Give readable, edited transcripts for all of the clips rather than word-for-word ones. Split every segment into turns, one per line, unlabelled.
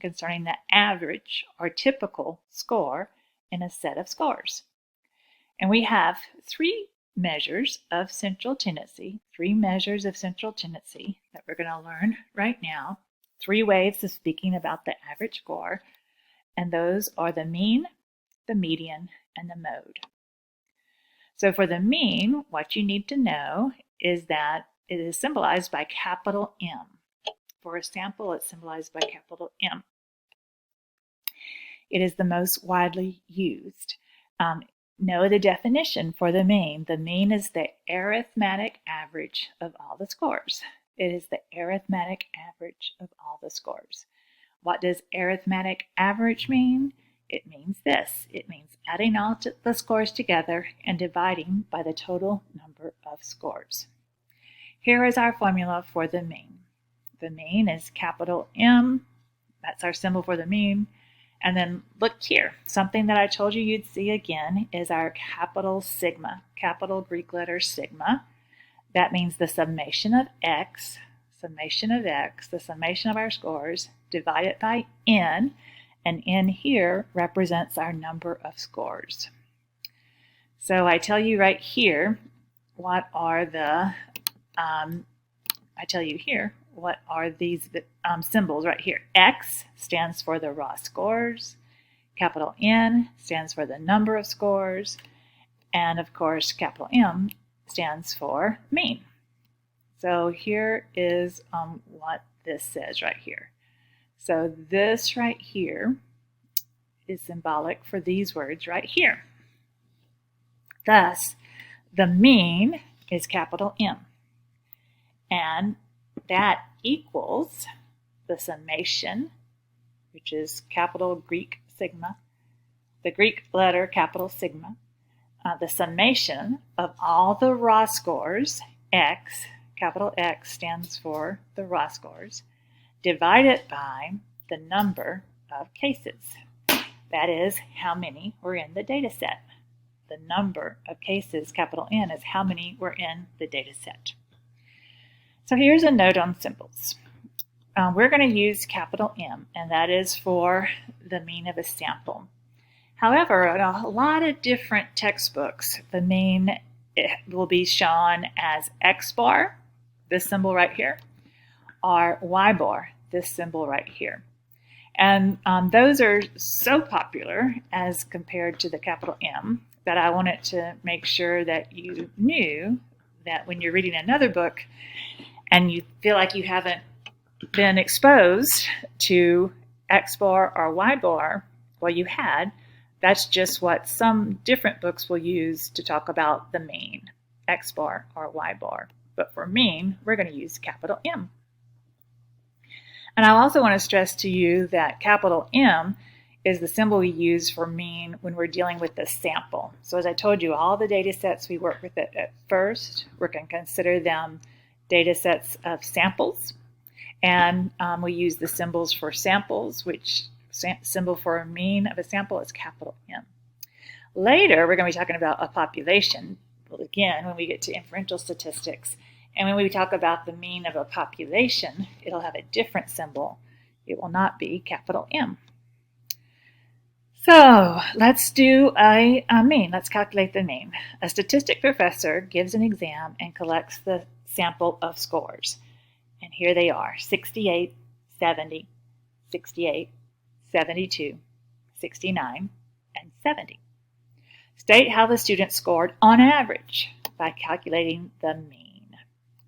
concerning the average or typical score in a set of scores. And we have three measures of central tendency that we're going to learn right now. Three ways of speaking about the average score, and those are the mean, the median, and the mode. So for the mean, what you need to know is that it is symbolized by capital M. For a sample, it's symbolized by capital M. It is the most widely used. Know the definition for the mean. The mean is the arithmetic average of all the scores. It is the arithmetic average of all the scores. What does arithmetic average mean? It means this. It means adding all the scores together and dividing by the total number of scores. Here is our formula for the mean. The mean is capital M. That's our symbol for the mean. And then look here. Something that I told you you'd see again is our capital sigma, capital Greek letter sigma. That means the summation of x, the summation of our scores, divided by n, and n here represents our number of scores. So I tell you right here, what are these symbols right here? X stands for the raw scores, capital N stands for the number of scores, and of course capital M stands for mean. So here is what this says right here. So this right here is symbolic for these words right here. Thus, the mean is capital M. And that equals the summation, which is capital Greek sigma, the Greek letter capital sigma, the summation of all the raw scores, x, capital X stands for the raw scores, divided by the number of cases. That is how many were in the data set. The number of cases, capital N, is how many were in the data set. So here's a note on symbols. We're going to use capital M, and that is for the mean of a sample. However, in a lot of different textbooks, the mean will be shown as X bar, this symbol right here, or Y bar, this symbol right here. And those are so popular as compared to the capital M that I wanted to make sure that you knew that when you're reading another book and you feel like you haven't been exposed to X bar or Y bar, well, you had. That's just what some different books will use to talk about the mean, X bar or Y bar. But for mean, we're going to use capital M. And I also want to stress to you that capital M is the symbol we use for mean when we're dealing with the sample. So as I told you, all the data sets we work with at first, we're going to consider them data sets of samples. And we use the symbols for samples, which symbol for a mean of a sample is capital M. Later, we're going to be talking about a population, well, again, when we get to inferential statistics. And when we talk about the mean of a population, it'll have a different symbol. It will not be capital M. So let's do a mean. Let's calculate the mean. A statistic professor gives an exam and collects the sample of scores. And here they are, 68, 70, 68, 72, 69, and 70. State how the student scored on average by calculating the mean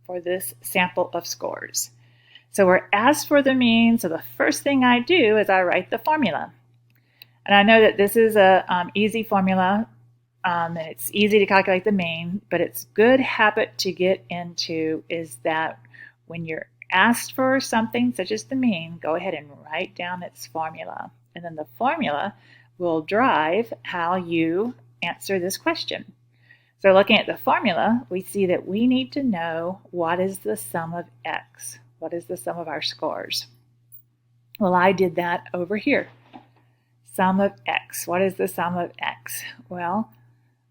for this sample of scores. So we're asked for the mean, so the first thing I do is I write the formula. And I know that this is an easy formula, and it's easy to calculate the mean, but it's a good habit to get into is that when you're asked for something such as the mean, go ahead and write down its formula. And then the formula will drive how you answer this question. So looking at the formula, we see that we need to know what is the sum of x. What is the sum of our scores? Well, I did that over here. Sum of x. What is the sum of x? Well,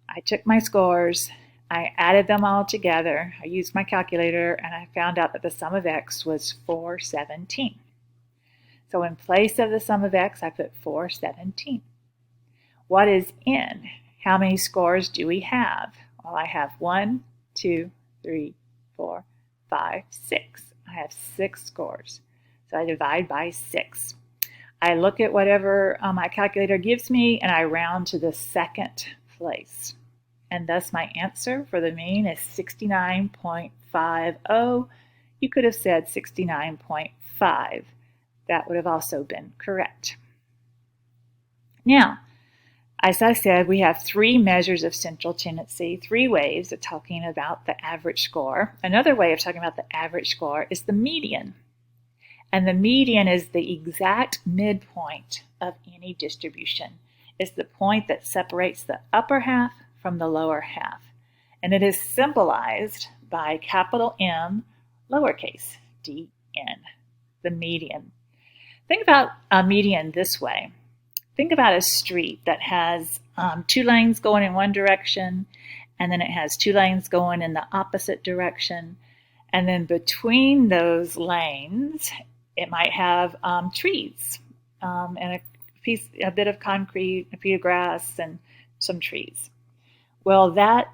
I took my scores, I added them all together, I used my calculator, and I found out that the sum of x was 417. So in place of the sum of x, I put 417. What is n? How many scores do we have? Well, I have 1, 2, 3, 4, 5, 6. I have 6 scores. So I divide by 6. I look at whatever my calculator gives me and I round to the second place. And thus my answer for the mean is 69.50. You could have said 69.5. That would have also been correct. Now, as I said, we have 3 measures of central tendency, 3 ways of talking about the average score. Another way of talking about the average score is the median. And the median is the exact midpoint of any distribution. It's the point that separates the upper half from the lower half. And it is symbolized by capital M, lowercase d n, the median. Think about a median this way. Think about a street that has 2 lanes going in one direction, and then it has 2 lanes going in the opposite direction. And then between those lanes, it might have trees and a bit of concrete, a few grass, and some trees. Well, that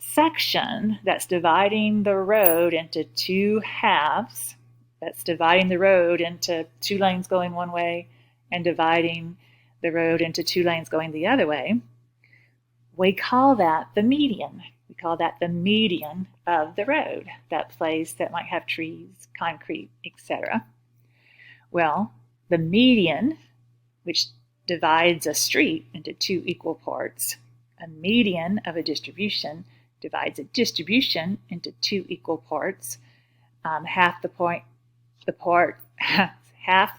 section that's dividing the road into 2 halves, that's dividing the road into 2 lanes going one way and dividing the road into 2 lanes going the other way, we call that the median. We call that the median of the road, that place that might have trees, concrete, etc. Well, the median, which divides a street into 2 equal parts, a median of a distribution divides a distribution into 2 equal parts. Half the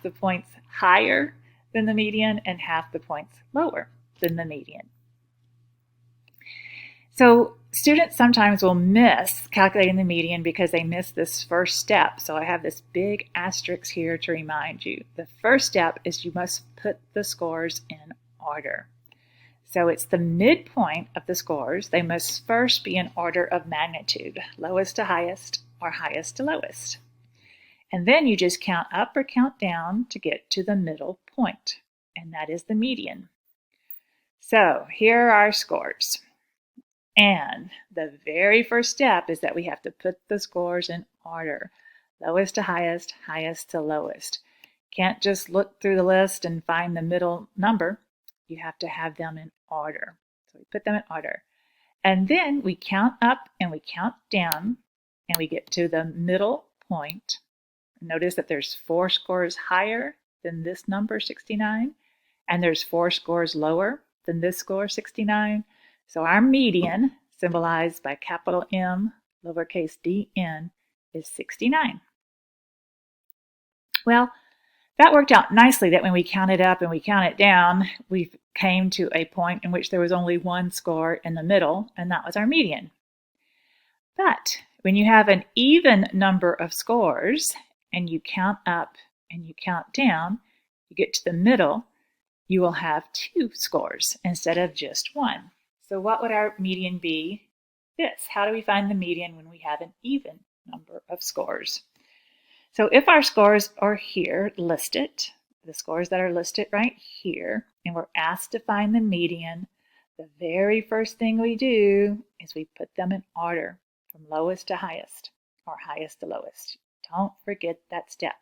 points higher than the median and half the points lower than the median. So students sometimes will miss calculating the median because they miss this first step. So I have this big asterisk here to remind you. The first step is you must put the scores in order. So it's the midpoint of the scores. They must first be in order of magnitude, lowest to highest or highest to lowest. And then you just count up or count down to get to the middle point, and that is the median. So here are our scores. And the very first step is that we have to put the scores in order, lowest to highest, highest to lowest. Can't just look through the list and find the middle number. You have to have them in order. So we put them in order. And then we count up and we count down, and we get to the middle point. Notice that there's 4 scores higher than this number, 69, and there's 4 scores lower than this score, 69. So our median, symbolized by capital M, lowercase d n, is 69. Well, that worked out nicely that when we count it up and we count it down, we came to a point in which there was only 1 score in the middle, and that was our median. But when you have an even number of scores, and you count up and you count down, you get to the middle, you will have 2 scores instead of just 1. So what would our median be? This. How do we find the median when we have an even number of scores? So if our scores are here listed, the scores that are listed right here, and we're asked to find the median, the very first thing we do is we put them in order from lowest to highest or highest to lowest. Don't forget that step.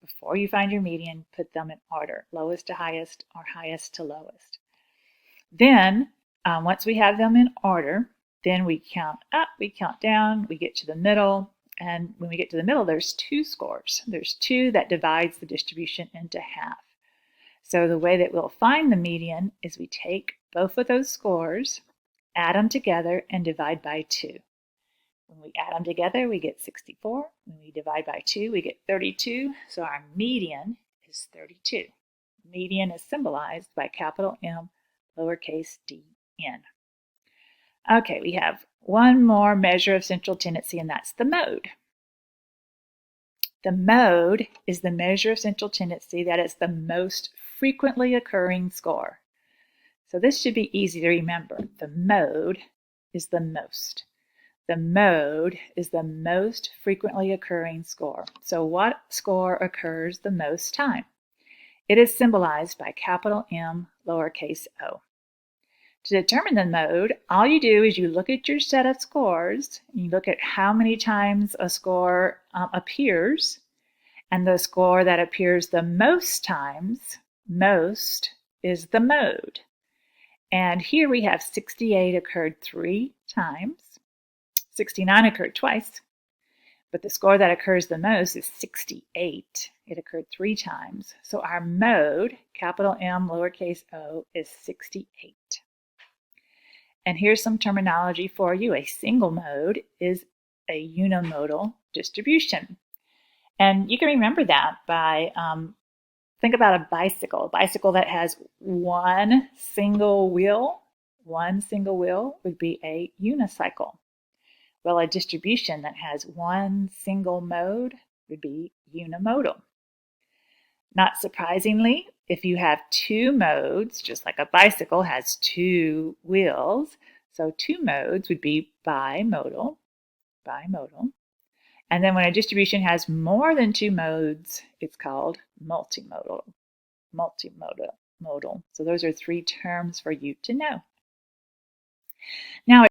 Before you find your median, put them in order, lowest to highest or highest to lowest. Then, once we have them in order, then we count up, we count down, we get to the middle, and when we get to the middle, there's 2 scores. There's 2 that divides the distribution into half. So the way that we'll find the median is we take both of those scores, add them together, and divide by 2. When we add them together, we get 64. When we divide by 2, we get 32. So our median is 32. Median is symbolized by capital M, lowercase d n. Okay, we have one more measure of central tendency, and that's the mode. The mode is the measure of central tendency that is the most frequently occurring score. So this should be easy to remember. The mode is the most. The mode is the most frequently occurring score. So what score occurs the most time? It is symbolized by capital M, lowercase o. To determine the mode, all you do is you look at your set of scores, you look at how many times a score appears, and the score that appears the most times, most, is the mode. And here we have 68 occurred 3 times, 69 occurred twice, but the score that occurs the most is 68. It occurred 3 times. So our mode, capital M, lowercase o, is 68. And here's some terminology for you. A single mode is a unimodal distribution. And you can remember that by, think about a bicycle that has one single wheel would be a unicycle. Well, a distribution that has one single mode would be unimodal. Not surprisingly, if you have 2 modes, just like a bicycle has 2 wheels, so 2 modes would be bimodal. And then when a distribution has more than 2 modes, it's called multimodal. So those are 3 terms for you to know. Now,